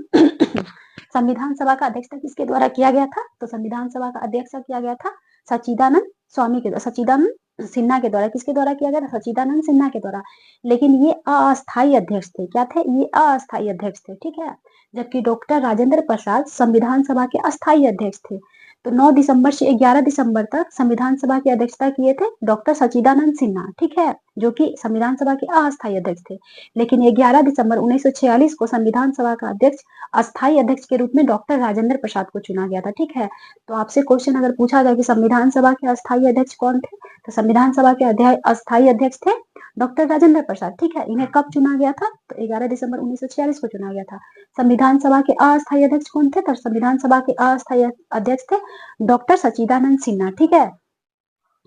A: संविधान सभा का अध्यक्षता किसके द्वारा किया गया था? तो संविधान सभा का अध्यक्ष किया गया था सच्चिदानंद स्वामी के द्वारा, सच्चिदानंद सिन्हा के द्वारा। किसके द्वारा किया गया था? सच्चिदानंद सिन्हा के द्वारा। लेकिन ये अस्थायी अध्यक्ष थे। क्या थे? ये अस्थायी अध्यक्ष थे। ठीक है, जबकि डॉक्टर राजेंद्र प्रसाद संविधान सभा के अस्थायी अध्यक्ष थे। तो 9 दिसंबर से 11 दिसंबर तक संविधान सभा की अध्यक्षता किए थे डॉक्टर सच्चिदानंद सिन्हा। ठीक है, जो कि संविधान सभा के अस्थायी अध्यक्ष थे। लेकिन 11 दिसंबर 1946 को संविधान सभा का अध्यक्ष अस्थायी अध्यक्ष के रूप में डॉक्टर राजेंद्र प्रसाद को चुना गया था। ठीक है, तो आपसे क्वेश्चन अगर पूछा जाए कि संविधान सभा के अस्थायी अध्यक्ष कौन थे, तो संविधान सभा के अस्थायी अध्यक्ष थे डॉक्टर राजेंद्र प्रसाद। ठीक है, इन्हें कब चुना गया था? तो 11 दिसंबर 1946 को चुना गया था। संविधान सभा के अस्थायी अध्यक्ष कौन थे? तो संविधान सभा के अस्थायी अध्यक्ष थे डॉक्टर सच्चिदानंद सिन्हा। ठीक है,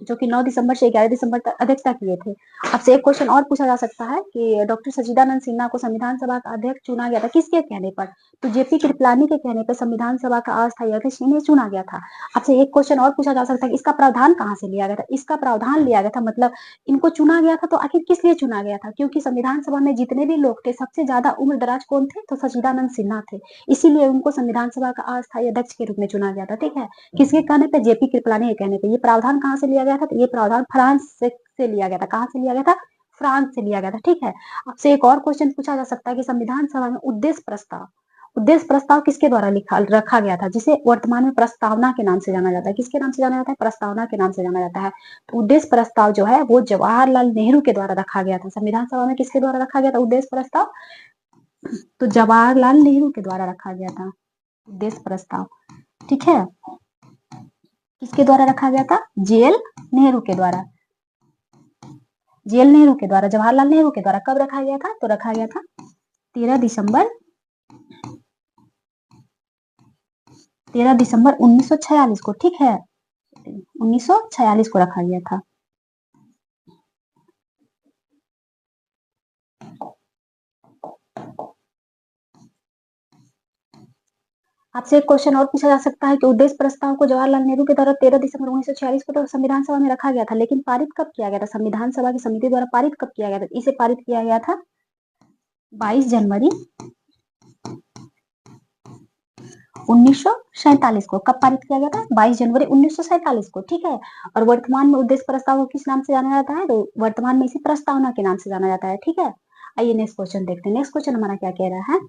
A: जो कि 9 दिसंबर से 11 दिसंबर तक अध्यक्षता किए थे। आपसे एक क्वेश्चन और पूछा जा सकता है कि डॉक्टर सच्चिदानंद सिन्हा को संविधान सभा का अध्यक्ष चुना गया था किसके कहने पर? तो जेपी कृपलानी के कहने पर संविधान सभा का अस्थायी अध्यक्ष इन्हें चुना गया था। आपसे एक क्वेश्चन और पूछा जा सकता है कि इसका प्रावधान कहाँ से लिया गया था? इसका प्रावधान लिया गया था, मतलब इनको चुना गया था तो आखिर किस लिए चुना गया था? क्योंकि संविधान सभा में जितने भी लोग थे सबसे ज्यादा उम्र दराज कौन थे? तो सच्चिदानंद सिन्हा थे। इसीलिए उनको संविधान सभा का अस्थायी अध्यक्ष के रूप में चुना गया था। ठीक है, किसके कहने पे? जेपी कृपलानी के कहने पे। ये प्रावधान कहाँ से लिया गया था? तो ये प्रावधान फ्रांस से लिया गया था। कहाँ से लिया गया था? फ्रांस से लिया गया था। ठीक है, आपसे एक और क्वेश्चन पूछा जा सकता है कि संविधान सभा में उद्देश्य प्रस्ताव किसके द्वारा रखा गया था, जिसे वर्तमान में प्रस्तावना के नाम से जाना जाता है? किसके नाम से जाना जाता है? प्रस्तावना के नाम से जाना जाता है। तो उद्देश्य प्रस्ताव जो है वो जवाहरलाल नेहरू के द्वारा रखा गया था। संविधान सभा में किसके द्वारा रखा गया था उद्देश्य प्रस्ताव? तो जवाहरलाल नेहरू के द्वारा रखा गया था उद्देश्य प्रस्ताव। ठीक है, किसके द्वारा रखा गया था? जेएल नेहरू के द्वारा। जेएल नेहरू के द्वारा, जवाहरलाल नेहरू के द्वारा। कब रखा गया था? तो रखा गया था 13 दिसंबर 1946 को। ठीक है, 1946 को रखा गया था। आपसे एक क्वेश्चन और पूछा जा सकता है कि उद्देश्य प्रस्ताव को जवाहरलाल नेहरू के द्वारा 13 दिसंबर 1946 को तो संविधान सभा में रखा गया था, लेकिन पारित कब किया गया था? संविधान सभा की समिति द्वारा पारित कब किया गया था? इसे पारित किया गया था 22 जनवरी 1947 को। कब पारित किया गया था? 22 जनवरी 1947 को। ठीक है, और वर्तमान में उद्देश्य प्रस्ताव को किस नाम से जाना जाता है? तो वर्तमान में इसे प्रस्तावना के नाम से जाना जाता है। ठीक है, आइए नेक्स्ट क्वेश्चन देखते हैं। नेक्स्ट क्वेश्चन हमारा क्या कह रहा है?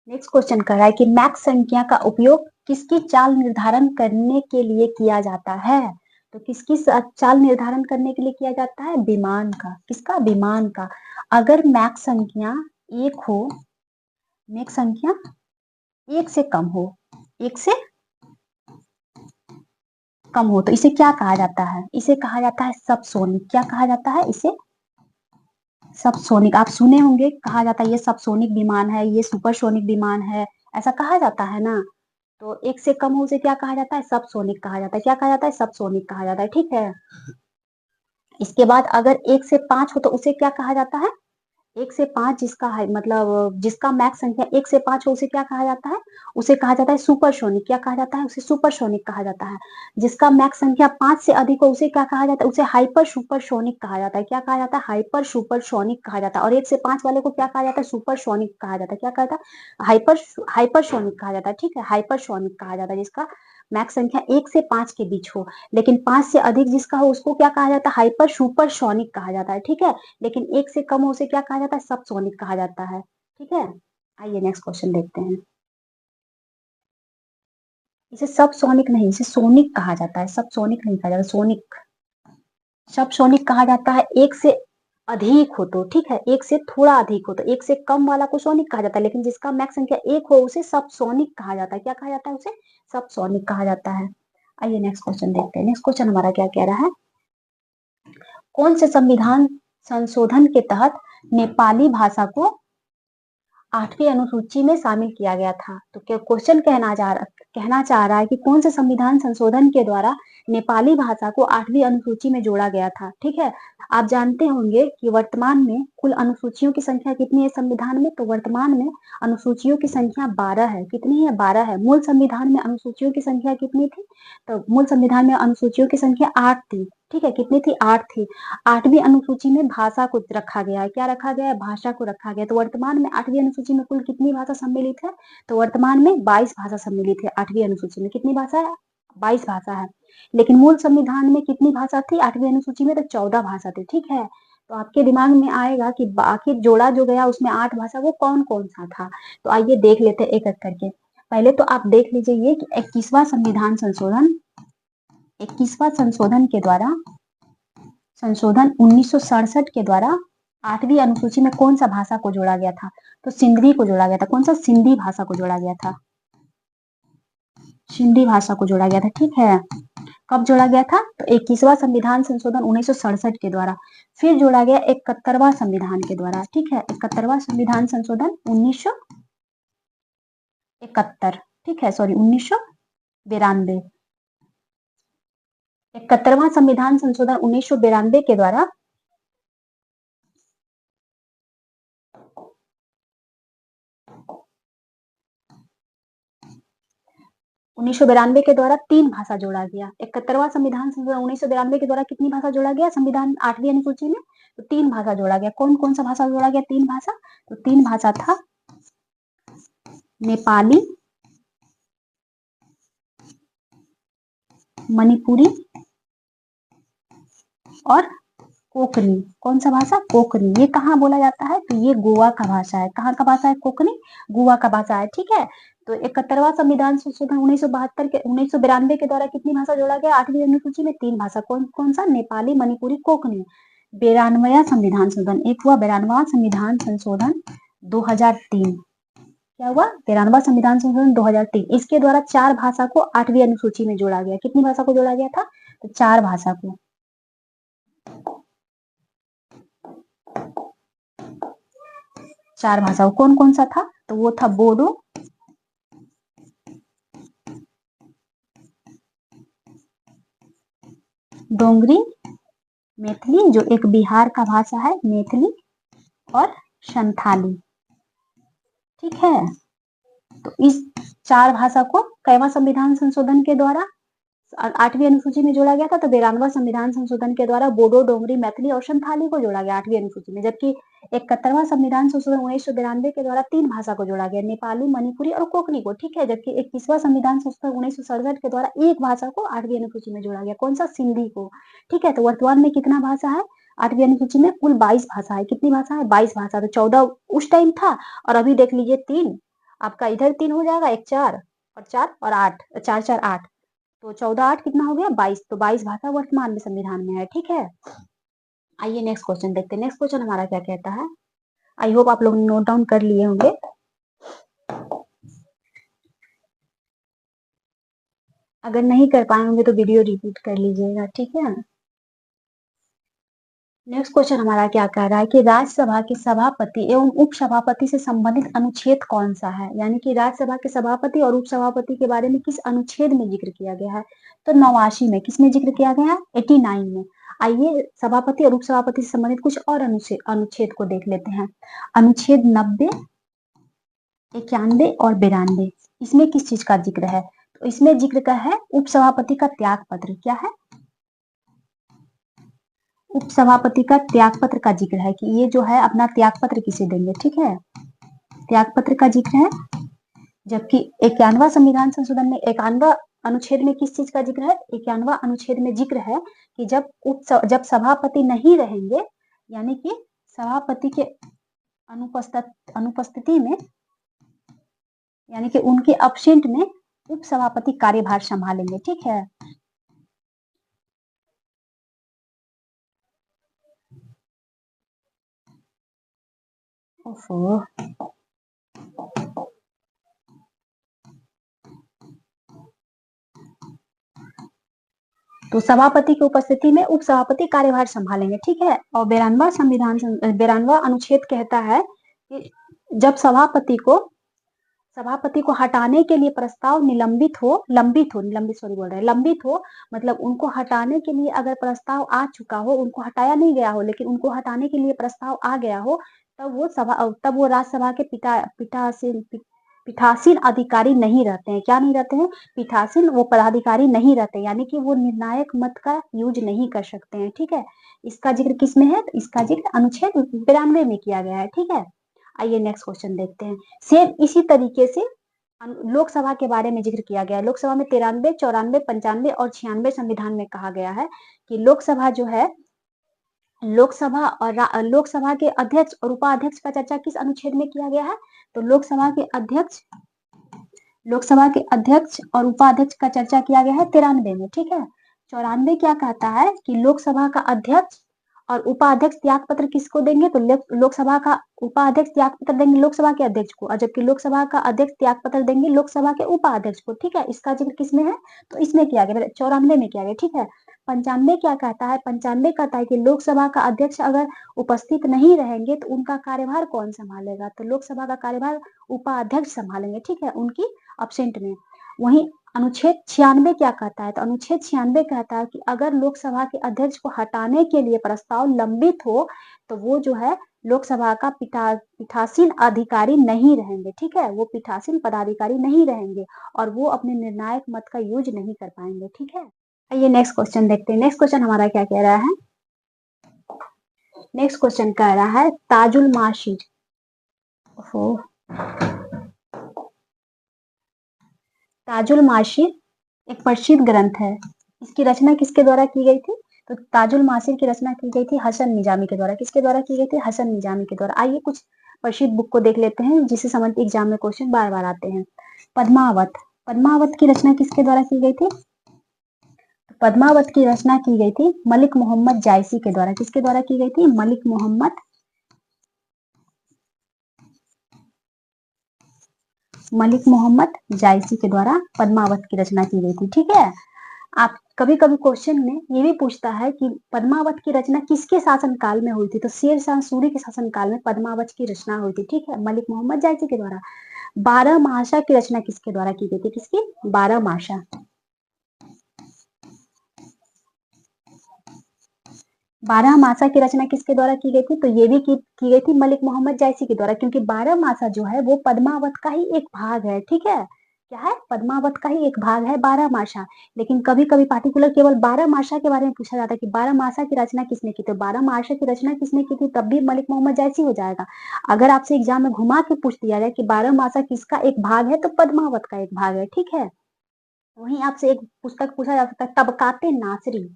A: नेक्स्ट क्वेश्चन कर रहा है कि मैक्स संख्या का उपयोग किसकी चाल निर्धारण करने के लिए किया जाता है? तो किसकी चाल निर्धारण करने के लिए किया जाता है? विमान का। किसका? विमान का। अगर मैक्स संख्या 1 हो, मैक्स संख्या 1 से कम हो, 1 से कम हो, तो इसे क्या कहा जाता है? इसे कहा जाता है सबसोनिक। क्या कहा जाता है इसे? सबसोनिक। आप सुने होंगे, कहा जाता है ये सबसोनिक विमान है, ये सुपरसोनिक विमान है, ऐसा कहा जाता है ना। तो 1 से कम हो उसे क्या कहा जाता है? सबसोनिक कहा जाता है। क्या कहा जाता है? सबसोनिक कहा जाता है। ठीक है, इसके बाद अगर 1 से 5 हो तो उसे क्या कहा जाता है? 1 से 5 जिसका है, मतलब जिसका मैक्स संख्या 1 से 5 हो उसे क्या कहा जाता है? उसे कहा जाता है सुपरसोनिक। क्या कहा जाता है? उसे सुपरसोनिक कहा जाता है। जिसका मैक्स संख्या 5 से अधिक हो उसे क्या कहा जाता है? उसे हाइपर सुपरसोनिक कहा जाता है। क्या कहा जाता है? हाइपर सुपरसोनिक कहा जाता है। और 1 से 5 वाले को क्या कहा जाता है? सुपरसोनिक कहा जाता है। क्या कहा जाता है? हाइपरसोनिक कहा जाता है। ठीक है, हाइपरसोनिक कहा जाता है जिसका मैक्स संख्या 1 से 5 के बीच हो। लेकिन 5 से अधिक जिसका हो उसको क्या कहा जाता है? हाइपर सुपरसोनिक कहा जाता है। ठीक है, लेकिन 1 से कम हो उसे क्या कहा जाता है? सबसोनिक कहा जाता है। ठीक है, आइए नेक्स्ट क्वेश्चन देखते हैं। इसे सबसोनिक नहीं, इसे सोनिक कहा जाता है। सबसोनिक नहीं कहा जाता, सोनिक। सबसोनिक कहा जाता है 1 से अधिक हो तो, ठीक है, एक से थोड़ा अधिक हो तो, एक से कम वाला को सौनिक कहा जाता है, लेकिन जिसका मैक्स संख्या एक हो उसे सबसौनिक कहा जाता है। क्या कहा जाता है? उसे सबसौनिक कहा जाता है। आइए नेक्स्ट क्वेश्चन देखते हैं। नेक्स्ट क्वेश्चन हमारा क्या कह रहा है, कौन से संविधान संशोधन के तहत नेपाली भाषा को 8वीं अनुसूची में शामिल किया गया था? तो क्या क्वेश्चन कहना चाह रहा है कि कौन से संविधान संशोधन के द्वारा नेपाली भाषा को 8वीं अनुसूची में जोड़ा गया था। ठीक है, आप जानते होंगे कि वर्तमान में कुल अनुसूचियों की संख्या कितनी है संविधान में? तो वर्तमान में अनुसूचियों की संख्या 12 है। कितनी है? 12 है। मूल संविधान में अनुसूचियों की संख्या कितनी थी? तो मूल संविधान में अनुसूचियों की संख्या 8 थी। ठीक है, कितनी थी? 8 थी। 8वीं अनुसूची में भाषा को रखा गया है। क्या रखा गया है? भाषा को रखा गया। तो वर्तमान में 8वीं अनुसूची में कुल कितनी भाषा सम्मिलित है? तो वर्तमान में 22 भाषा सम्मिलित है 8वीं अनुसूची में। कितनी भाषा है? 22 भाषा है। लेकिन मूल संविधान में कितनी भाषा थी 8वीं अनुसूची में? तो 14 भाषा थी। ठीक है, तो आपके दिमाग में आएगा कि बाकी जोड़ा जो गया उसमें 8 भाषा, वो कौन कौन सा था? तो आइए देख लेते हैं एक एक करके। पहले तो आप देख लीजिए ये कि 21वां संविधान संशोधन, 21वां संशोधन के द्वारा, संशोधन 1967 के द्वारा 8वीं अनुसूची में कौन सा भाषा को जोड़ा गया था? तो सिंधी को जोड़ा गया था। कौन सा? सिंधी भाषा को जोड़ा गया था। सिंधी भाषा को जोड़ा गया था। ठीक है, कब जोड़ा गया था? तो 21वां संविधान संशोधन 1967 के द्वारा। फिर जोड़ा गया 71वां संविधान के द्वारा। ठीक है, 71वां संविधान संशोधन 1971, ठीक है, सॉरी 1992। 71वां संविधान संशोधन 1992 के द्वारा 1992 के द्वारा 3 भाषा जोड़ा गया। 71वां संविधान संशोधन 1992 के द्वारा कितनी भाषा जोड़ा गया संविधान 8वीं अनुसूची में? तो 3 भाषा जोड़ा गया। कौन कौन सा भाषा जोड़ा गया? 3 भाषा। तो 3 भाषा था नेपाली, मणिपुरी और कोकनी। कौन सा भाषा? कोकनी। ये कहाँ बोला जाता है? तो ये गोवा का भाषा है। कहाँ का भाषा है? कोकनी, गोवा का भाषा है। ठीक है, तो 71वां संविधान संशोधन 1992 के द्वारा कितनी भाषा जोड़ा गया 8वीं अनुसूची में? 3 भाषा। कौन कौन सा? नेपाली, मणिपुरी, कोकनी। 92वां संविधान संशोधन, एक हुआ 92वां संविधान संशोधन 2003। क्या हुआ? 93वां संविधान संशोधन 2003। इसके द्वारा 4 भाषा को 8वीं अनुसूची में जोड़ा गया। कितनी भाषा को जोड़ा गया था? तो 4 भाषा को। 4 भाषा। कौन कौन सा था? तो वो था बोडो, डोंगरी, मैथिली जो एक बिहार का भाषा है, मैथिली, और संथाली। ठीक है, तो इस 4 भाषा को कईवां संविधान संशोधन के द्वारा 8वीं अनुसूची में जोड़ा गया था? तो 92वां संविधान संशोधन के द्वारा बोडो, डोंगरी, मैथिली और संथाली को जोड़ा गया 8वीं अनुसूची में। जबकि 71वां संविधान संशोधन 1992 के द्वारा 3 भाषा को जोड़ा गया, नेपाली, मणिपुरी और कोकनी को। ठीक है, जबकि 21वां संविधान संशोधन 1967 के द्वारा एक भाषा को 8वीं अनुसूची में जोड़ा गया। कौन सा? सिंधी को। ठीक है, तो वर्तमान में कितना भाषा है 8वीं अनुसूची में? कुल 22 भाषा है। कितनी भाषा है? 22 भाषा। तो 14 उस टाइम था और अभी देख लीजिए 3। आपका इधर 3 हो जाएगा, 1 4 और 4 और 8, 4 4 8, तो 14 8 कितना हो गया? 22। तो 22 भाषा वर्तमान में संविधान में है। ठीक है, आइए नेक्स्ट क्वेश्चन देखते हैं। नेक्स्ट क्वेश्चन हमारा क्या कहता है, आई होप आप लोग नोट डाउन कर लिए होंगे। अगर नहीं कर पाए होंगे तो वीडियो रिपीट कर लीजिएगा। ठीक है, नेक्स्ट क्वेश्चन हमारा क्या कह रहा है कि राज्यसभा के सभापति एवं उपसभापति से संबंधित अनुच्छेद कौन सा है? यानी कि राज्यसभा के सभापति और उपसभापति के बारे में किस अनुच्छेद में जिक्र किया गया है? तो 89 में। किसमें जिक्र किया गया है? 89 में। आइए सभापति और उपसभापति से संबंधित कुछ और अनुच्छेद को देख लेते हैं। अनुच्छेद 90, 91 और 92। इसमें किस चीज का जिक्र है? तो इसमें जिक्र का है उपसभापति का त्याग पत्र। क्या है? उपसभापति का त्याग पत्र का जिक्र है कि ये जो है अपना त्याग पत्र किसे देंगे। ठीक है, त्याग पत्र का जिक्र है। जबकि 91वां संविधान संशोधन में 91वां अनुच्छेद में किस चीज का जिक्र है? 91वां अनुच्छेद में जिक्र है कि जब सभापति नहीं रहेंगे, यानी कि सभापति के अनुपस्थिति में, यानी कि उनके अब्सेंट में उपसभापति कार्यभार संभालेंगे। ठीक है, ओहो। तो सभापति की उपस्थिति में उपसभापति कार्यभार संभालेंगे, ठीक है। और 92वां अनुच्छेद कहता है कि जब सभापति को हटाने के लिए प्रस्ताव लंबित हो, मतलब उनको हटाने के लिए अगर प्रस्ताव आ चुका हो, उनको हटाया नहीं गया हो लेकिन उनको हटाने के लिए प्रस्ताव आ गया हो, तब वो राज्यसभा के पीठासीन अधिकारी नहीं रहते हैं। क्या नहीं रहते हैं? पीठासीन वो पदाधिकारी नहीं रहते, यानी कि वो निर्णायक मत का यूज नहीं कर सकते हैं, ठीक है। इसका जिक्र किस में है? इसका जिक्र अनुच्छेद 92 में किया गया है, ठीक है। आइए नेक्स्ट क्वेश्चन देखते हैं। सेम इसी तरीके से लोकसभा के बारे में जिक्र किया गया है। लोकसभा में 93, 94, 95 और 96 संविधान में कहा गया है कि लोकसभा जो है, लोकसभा के अध्यक्ष और उपाध्यक्ष का चर्चा किस अनुच्छेद में किया गया है? तो लोकसभा के अध्यक्ष और उपाध्यक्ष का चर्चा किया गया है 93 में, ठीक है। 94 क्या कहता है कि लोकसभा का अध्यक्ष और उपाध्यक्ष त्याग पत्र किसको देंगे? तो लोकसभा का उपाध्यक्ष त्याग पत्र देंगे लोकसभा के अध्यक्ष को, और जबकि लोकसभा का अध्यक्ष त्याग पत्र देंगे लोकसभा के उपाध्यक्ष को, ठीक है। इसका जिक्र किसमें है? तो इसमें किया गया, 94 में किया गया, ठीक है। 95 क्या कहता है? 95 कहता है कि लोकसभा का अध्यक्ष अगर उपस्थित नहीं रहेंगे तो उनका कार्यभार कौन संभालेगा? तो लोकसभा का कार्यभार उपाध्यक्ष संभालेंगे, ठीक है, उनकी अब्सेंट में। वहीं अनुच्छेद 96 क्या कहता है? तो अनुच्छेद 96 कहता है कि अगर लोकसभा के अध्यक्ष को हटाने के लिए प्रस्ताव लंबित हो तो वो जो है लोकसभा का पीठासीन अधिकारी नहीं रहेंगे, ठीक है। वो पीठासीन पदाधिकारी नहीं रहेंगे और वो अपने निर्णायक मत का यूज नहीं कर पाएंगे, ठीक है। आइए नेक्स्ट क्वेश्चन देखते हैं। नेक्स्ट क्वेश्चन हमारा क्या कह रहा है? नेक्स्ट क्वेश्चन कह रहा है ताजुल माशीर। ताजुल माशीर एक प्रसिद्ध ग्रंथ है। इसकी रचना किसके द्वारा की गई थी? तो ताजुल माशीर की रचना की गई थी हसन निजामी के द्वारा। किसके द्वारा की गई थी? हसन निजामी के द्वारा। आइए कुछ प्रसिद्ध बुक को देख लेते हैं जिसे समझ एग्जाम में क्वेश्चन बार बार आते हैं। पद्मावत की रचना किसके द्वारा की गई थी? पद्मावत की रचना की गई थी मलिक मोहम्मद जायसी के द्वारा। किसके द्वारा की गई थी? मलिक मोहम्मद जायसी के द्वारा पद्मावत की रचना की गई थी, ठीक है। आप कभी कभी क्वेश्चन में ये भी पूछता है कि पद्मावत की रचना किसके शासनकाल में हुई थी? तो शेर शाह सूरी के शासनकाल में पद्मावत की रचना हुई थी, ठीक है, मलिक मोहम्मद जायसी के द्वारा। 12 मासा की रचना किसके द्वारा की गई थी? किसकी? 12 मासा। 12 मासा की रचना किसके द्वारा की गई थी? तो ये भी की गई थी मलिक मोहम्मद जायसी के द्वारा, क्योंकि 12 मासा जो है वो पद्मावत का ही एक भाग है, ठीक है। क्या है? पद्मावत का ही एक भाग है 12 मासा। लेकिन कभी कभी पार्टिकुलर केवल 12 मासा के बारे में पूछा जाता है कि 12 मासा की रचना किसने की? तो 12 मासा की रचना किसने की थी? तब भी मलिक मोहम्मद जायसी हो जाएगा। अगर आपसे एग्जाम में घुमा के पूछ दिया जाए कि 12 मासा किसका एक भाग है, तो पद्मावत का एक भाग है, ठीक है। वहीं आपसे एक पुस्तक पूछा जा सकता है तबकाते नासरी।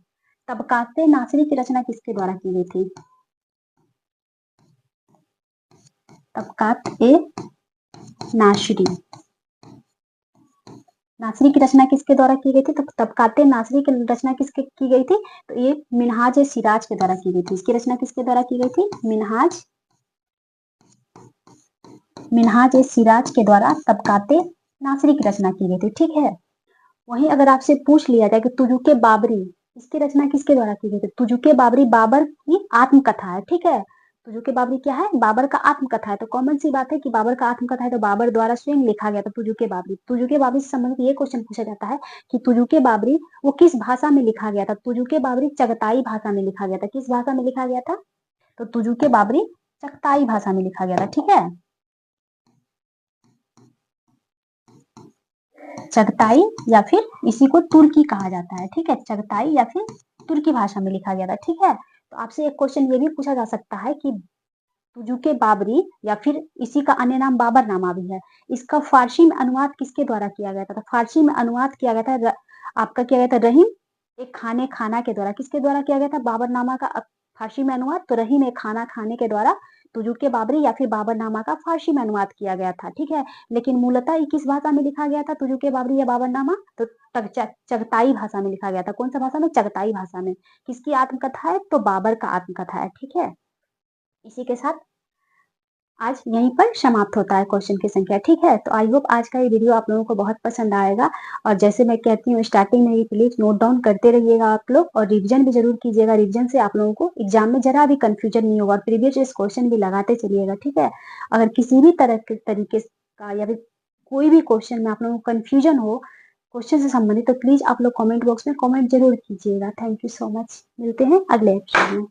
A: तबकाते नासरी की रचना किसके द्वारा की गई थी? तबकात ए नासरी। नासरी की रचना किसके द्वारा की गई थी? तो तबकाते नासरी की रचना किसके की गई थी? तो ये मिनहाज ए सिराज के द्वारा की गई थी। इसकी रचना किसके द्वारा की गई थी? मिनहाज ए सिराज के द्वारा तबकाते नासरी की रचना की गई थी, ठीक है। वहीं अगर आपसे पूछ लिया जाए कि तुजुके बाबरी, इसकी रचना किसके द्वारा की गई थी? तुजुके बाबरी बाबर की आत्मकथा है, ठीक है। तुजुके बाबरी क्या है? बाबर का आत्मकथा है। तो कॉमन सी बात है कि बाबर का आत्मकथा है तो बाबर द्वारा स्वयं लिखा गया था तुजुके बाबरी। तुजुके बाबरी से संबंधित ये क्वेश्चन पूछा जाता है कि तुजुके बाबरी वो किस भाषा में लिखा गया था? तुजुके बाबरी चगताई भाषा में लिखा गया था। किस भाषा में लिखा गया था? तो तुजुके बाबरी चगताई भाषा में लिखा गया था, ठीक है। चगताई या फिर इसी को तुर्की कहा जाता है, ठीक है। चगताई या फिर तुर्की भाषा में लिखा गया था, ठीक है। तो आपसे एक क्वेश्चन ये भी पूछा जा सकता है कि तुजुके बाबरी या फिर इसी का अन्य नाम बाबरनामा भी है, इसका फारसी में अनुवाद किसके द्वारा किया गया था? तो फारसी में अनुवाद किया गया था आपका किया गया था रहीम एक खाने खाना के द्वारा। किसके द्वारा किया गया था बाबरनामा का फारसी में अनुवाद? तो रहीम एक खाना खाने के द्वारा तुजुके बाबरी या फिर बाबरनामा का फारसी में अनुवाद किया गया था, ठीक है। लेकिन मूलतः ये किस भाषा में लिखा गया था तुजुके बाबरी या बाबरनामा? तो चगताई भाषा में लिखा गया था। कौन सा भाषा में? चगताई भाषा में। किसकी आत्मकथा है? तो बाबर का आत्मकथा है, ठीक है। इसी के साथ आज यहीं पर समाप्त होता है क्वेश्चन की संख्या, ठीक है? तो आई होप आज का ये वीडियो आप लोगों को बहुत पसंद आएगा और जैसे मैं कहती हूँ स्टार्टिंग में ही प्लीज़ नोट डाउन करते रहिएगा आप लोग और रिवीजन भी ज़रूर कीजिएगा। रिवीजन से आप लोगों को एग्ज़ाम में ज़रा भी कन्फ्यूजन नहीं होगा और प्रीवियस ईयर्स क्वेश्चन भी लगाते चलिएगा, ठीक है? अगर किसी भी तरह के तरीके का या फिर कोई भी क्वेश्चन में आप लोगों को कन्फ्यूजन हो, क्वेश्चन से संबंधित तो प्लीज़ आप लोग कमेंट बॉक्स में कमेंट ज़रूर कीजिएगा। Thank you so much. मिलते हैं अगले एपिसोड में।